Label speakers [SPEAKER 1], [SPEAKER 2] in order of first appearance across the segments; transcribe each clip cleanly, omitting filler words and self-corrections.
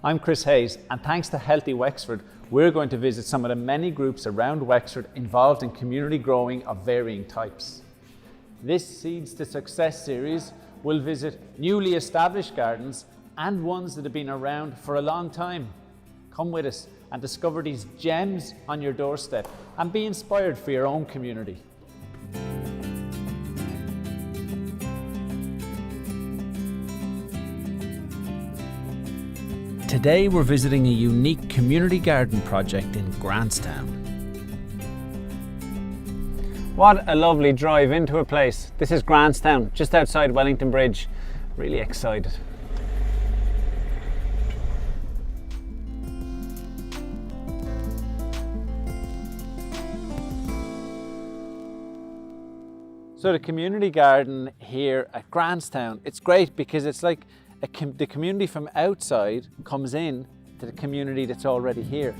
[SPEAKER 1] I'm Chris Hayes, and thanks to Healthy Wexford, we're going to visit some of the many groups around Wexford involved in community growing of varying types. This Seeds to Success series will visit newly established gardens and ones that have been around for a long time. Come with us and discover these gems on your doorstep and be inspired for your own community. Today we're visiting a unique community garden project in Grantstown. What a lovely drive into a place. This is Grantstown, just outside Wellington Bridge. Really excited. So the community garden here at Grantstown, it's great because it's like the community from outside comes in to the community that's already here.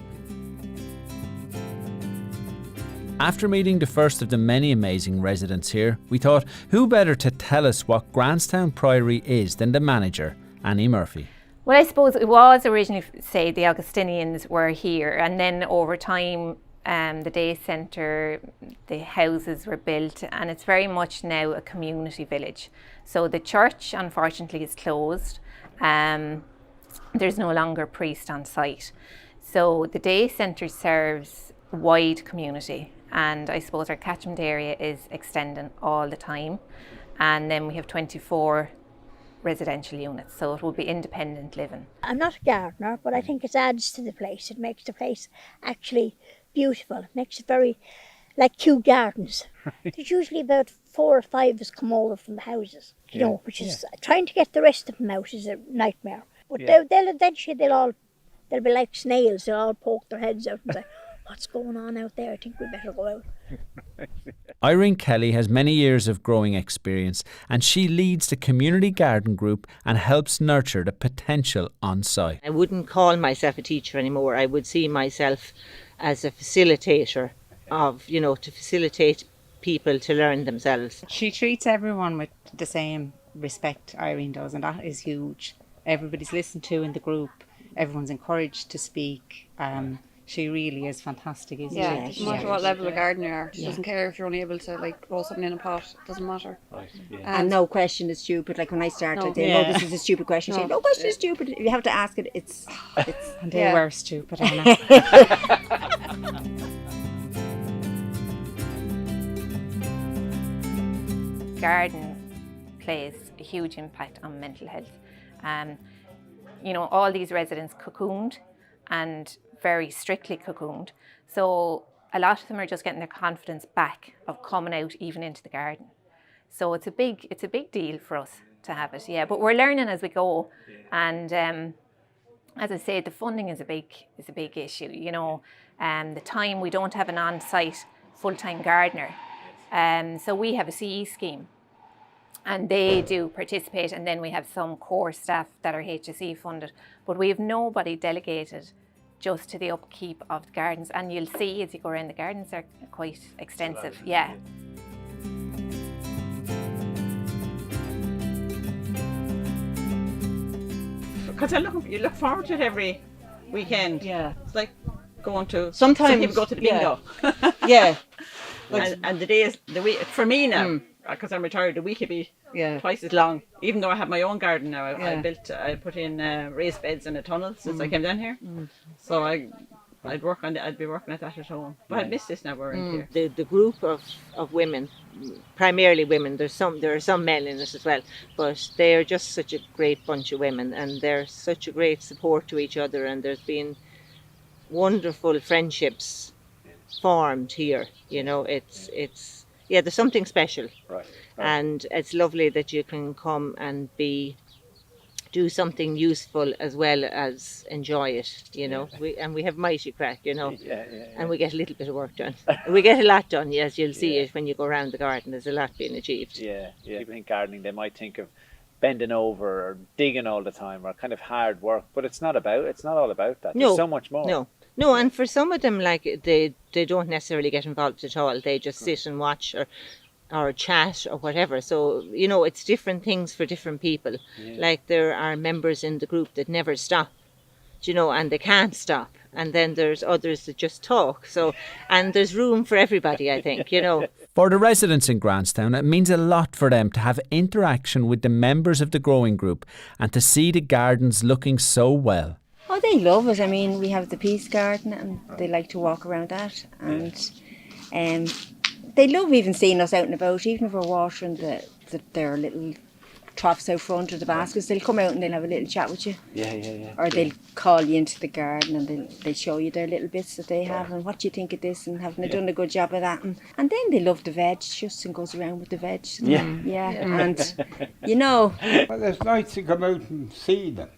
[SPEAKER 1] After meeting the first of the many amazing residents here, we thought who better to tell us what Grantstown Priory is than the manager, Annie Murphy.
[SPEAKER 2] Well, I suppose it was originally, say, the Augustinians were here, and then over time the day centre, the houses were built, and it's very much now a community village. So the church, unfortunately, is closed. There's no longer a priest on site. So the day centre serves a wide community, and I suppose our catchment area is extending all the time. And then we have 24 residential units, so it will be independent living.
[SPEAKER 3] I'm not a gardener, but I think it adds to the place. It makes the place actually beautiful. It makes it very like cute gardens. There's usually about 4 or 5 of us come over from the houses, you know, which is trying to get the rest of them out is a nightmare. But they'll eventually they'll be like snails. They'll all poke their heads out and say, "What's going on out there? I think we better go out."
[SPEAKER 1] Irene Kelly has many years of growing experience, and she leads the community garden group and helps nurture the potential on site.
[SPEAKER 4] I wouldn't call myself a teacher anymore. I would see myself as a facilitator of, you know, to facilitate people to learn themselves.
[SPEAKER 5] She treats everyone with the same respect, Irene does, and that is huge. Everybody's listened to in the group, everyone's encouraged to speak. She really is fantastic, isn't she?
[SPEAKER 6] No matter what level of garden you are. She doesn't care if you're only able to like grow something in a pot, it doesn't matter.
[SPEAKER 7] Right, and no question is stupid. Like when I started, this is a stupid question. She said, no question is stupid. If you have to ask it, it's
[SPEAKER 5] and they were stupid, Anna.
[SPEAKER 2] Garden plays a huge impact on mental health. You know, all these residents cocooned, and very strictly cocooned. So a lot of them are just getting their confidence back of coming out even into the garden. So it's a big deal for us to have it, but we're learning as we go. And as I say, the funding is a big issue, you know. The time, we don't have an on-site full-time gardener. So we have a CE scheme, and they do participate, and then we have some core staff that are HSE funded, but we have nobody delegated just to the upkeep of the gardens. And you'll see as you go around, the gardens are quite extensive. Yeah.
[SPEAKER 8] Because you look forward to it every weekend. Yeah. It's like going to,
[SPEAKER 4] sometimes
[SPEAKER 8] some people go to the bingo.
[SPEAKER 4] Yeah.
[SPEAKER 8] And the week, for me now, because I'm retired, the week would be twice as long. Even though I have my own garden now, I put in raised beds and a tunnel since I came down here. So I'd be working at that at home. But I'd miss this now we're in here.
[SPEAKER 4] The group of women, primarily women, there are some men in it as well, but they are just such a great bunch of women, and they're such a great support to each other, and there's been wonderful friendships formed here. You know, it's there's something special, right. And it's lovely that you can come and do something useful as well as enjoy it, you know. We have mighty crack, you know, and we get a little bit of work done. We get a lot done, yes, you'll see it when you go around the garden. There's a lot being achieved.
[SPEAKER 1] People think gardening, they might think of bending over or digging all the time or kind of hard work, but it's not all about that. There's so much more.
[SPEAKER 4] No, and for some of them, like they don't necessarily get involved at all. They just sit and watch or chat or whatever. So, you know, it's different things for different people. Like there are members in the group that never stop. you know, and they can't stop. And then there's others that just talk. So, and there's room for everybody, I think, you know.
[SPEAKER 1] For the residents in Grantstown, it means a lot for them to have interaction with the members of the growing group and to see the gardens looking so well.
[SPEAKER 7] Oh, they love it. I mean, we have the peace garden and they like to walk around that. And they love even seeing us out and about, even if we're watering their little troughs out front of the baskets. They'll come out and they'll have a little chat with you. Or they'll call you into the garden and they'll show you their little bits that they have and what do you think of this and haven't they done a good job of that. And then they love the veg. Justin goes around with the veg. And, you know.
[SPEAKER 9] Well, it's nice to come out and see them.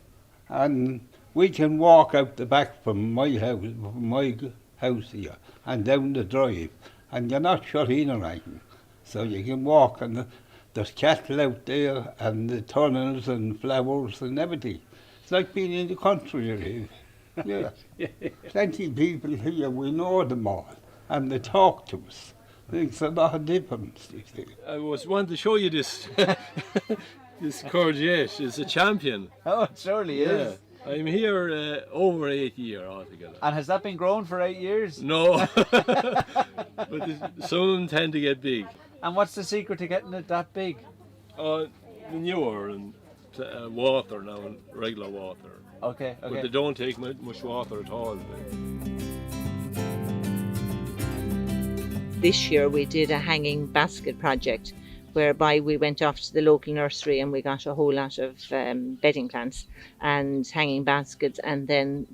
[SPEAKER 9] And we can walk out the back from my house here and down the drive. And you're not shut in or anything. So you can walk and there's cattle out there and the tunnels and flowers and everything. It's like being in the country. Yeah. Plenty of people here, we know them all. And they talk to us. Makes a lot of difference, you see.
[SPEAKER 10] I was wanting to show you this. This courgette is a champion.
[SPEAKER 1] Oh, it surely is.
[SPEAKER 10] I'm here over 8 years altogether.
[SPEAKER 1] And has that been growing for 8 years?
[SPEAKER 10] No, but some of them tend to get big.
[SPEAKER 1] And what's the secret to getting it that big?
[SPEAKER 10] Manure and water now, and regular water.
[SPEAKER 1] Okay.
[SPEAKER 10] But they don't take much water at all.
[SPEAKER 4] This year we did a hanging basket project whereby we went off to the local nursery and we got a whole lot of bedding plants and hanging baskets, and then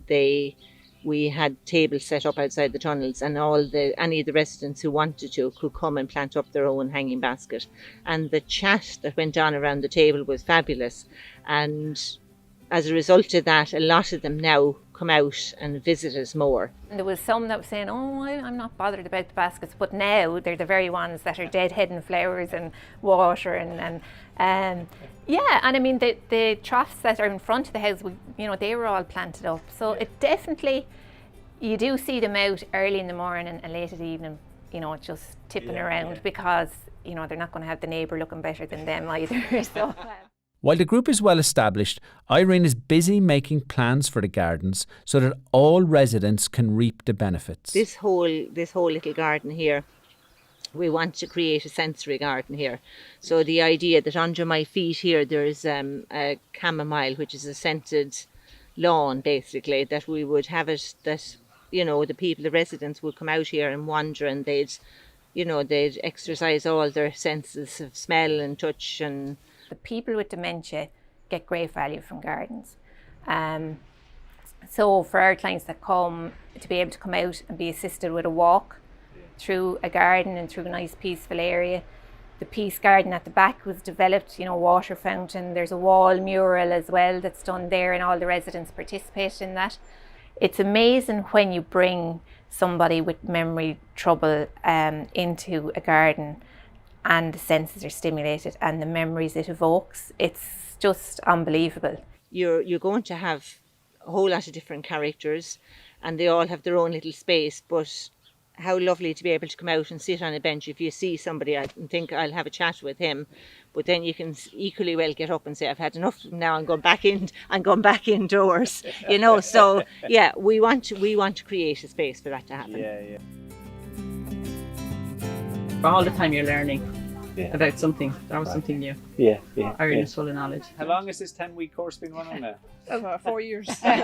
[SPEAKER 4] we had tables set up outside the tunnels, and any of the residents who wanted to could come and plant up their own hanging basket. And the chat that went on around the table was fabulous, and as a result of that, a lot of them now come out and visit us more.
[SPEAKER 2] There was some that were saying, oh, I'm not bothered about the baskets, but now they're the very ones that are deadheading flowers and water and I mean the troughs that are in front of the house, they were all planted up. So it definitely, you do see them out early in the morning and late at the evening, just tipping around because, they're not going to have the neighbour looking better than them either. So.
[SPEAKER 1] While the group is well established, Irene is busy making plans for the gardens so that all residents can reap the benefits.
[SPEAKER 4] This whole little garden here, we want to create a sensory garden here. So the idea that under my feet here there's a chamomile, which is a scented lawn basically, that we would have it that, the residents would come out here and wander and they'd exercise all their senses of smell and touch. And
[SPEAKER 2] the people with dementia get great value from gardens. So for our clients that come, to be able to come out and be assisted with a walk through a garden and through a nice peaceful area. The peace garden at the back was developed, water fountain. There's a wall mural as well that's done there, and all the residents participate in that. It's amazing when you bring somebody with memory trouble into a garden and the senses are stimulated and the memories it evokes. It's just unbelievable.
[SPEAKER 4] You're going to have a whole lot of different characters and they all have their own little space, but how lovely to be able to come out and sit on a bench. If you see somebody and think, I'll have a chat with him, but then you can equally well get up and say, I've had enough now, I'm going back indoors. So yeah, we want to create a space for that to happen.
[SPEAKER 8] All the time you're learning about something. That was something new. Irene is full of knowledge.
[SPEAKER 1] How long has this 10-week course been going on now?
[SPEAKER 6] About 4 years. 4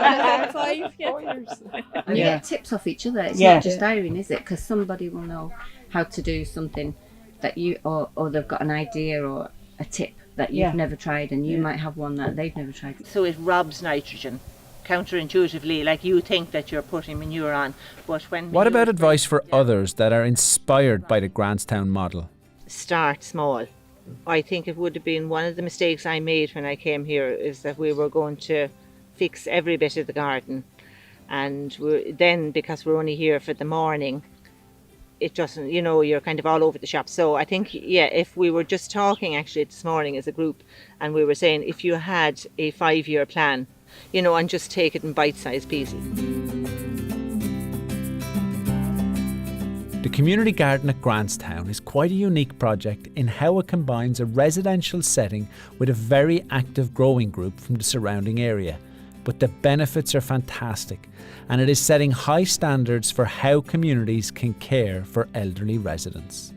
[SPEAKER 6] years.
[SPEAKER 11] And you get tips off each other. It's not just Irene, is it? Because somebody will know how to do something that you, or they've got an idea or a tip that you've never tried, and you might have one that they've never tried.
[SPEAKER 4] So it robs nitrogen. Counterintuitively, like you think that you're putting manure on, but when...
[SPEAKER 1] What about advice for others that are inspired by the Grantstown model?
[SPEAKER 4] Start small. I think it would have been one of the mistakes I made when I came here, is that we were going to fix every bit of the garden, and then because we're only here for the morning, it doesn't, you're kind of all over the shop. So I think, if we were just talking actually this morning as a group, and we were saying if you had a 5-year plan, and just take it in bite-sized pieces.
[SPEAKER 1] The community garden at Grantstown is quite a unique project in how it combines a residential setting with a very active growing group from the surrounding area. but the benefits are fantastic, and it is setting high standards for how communities can care for elderly residents.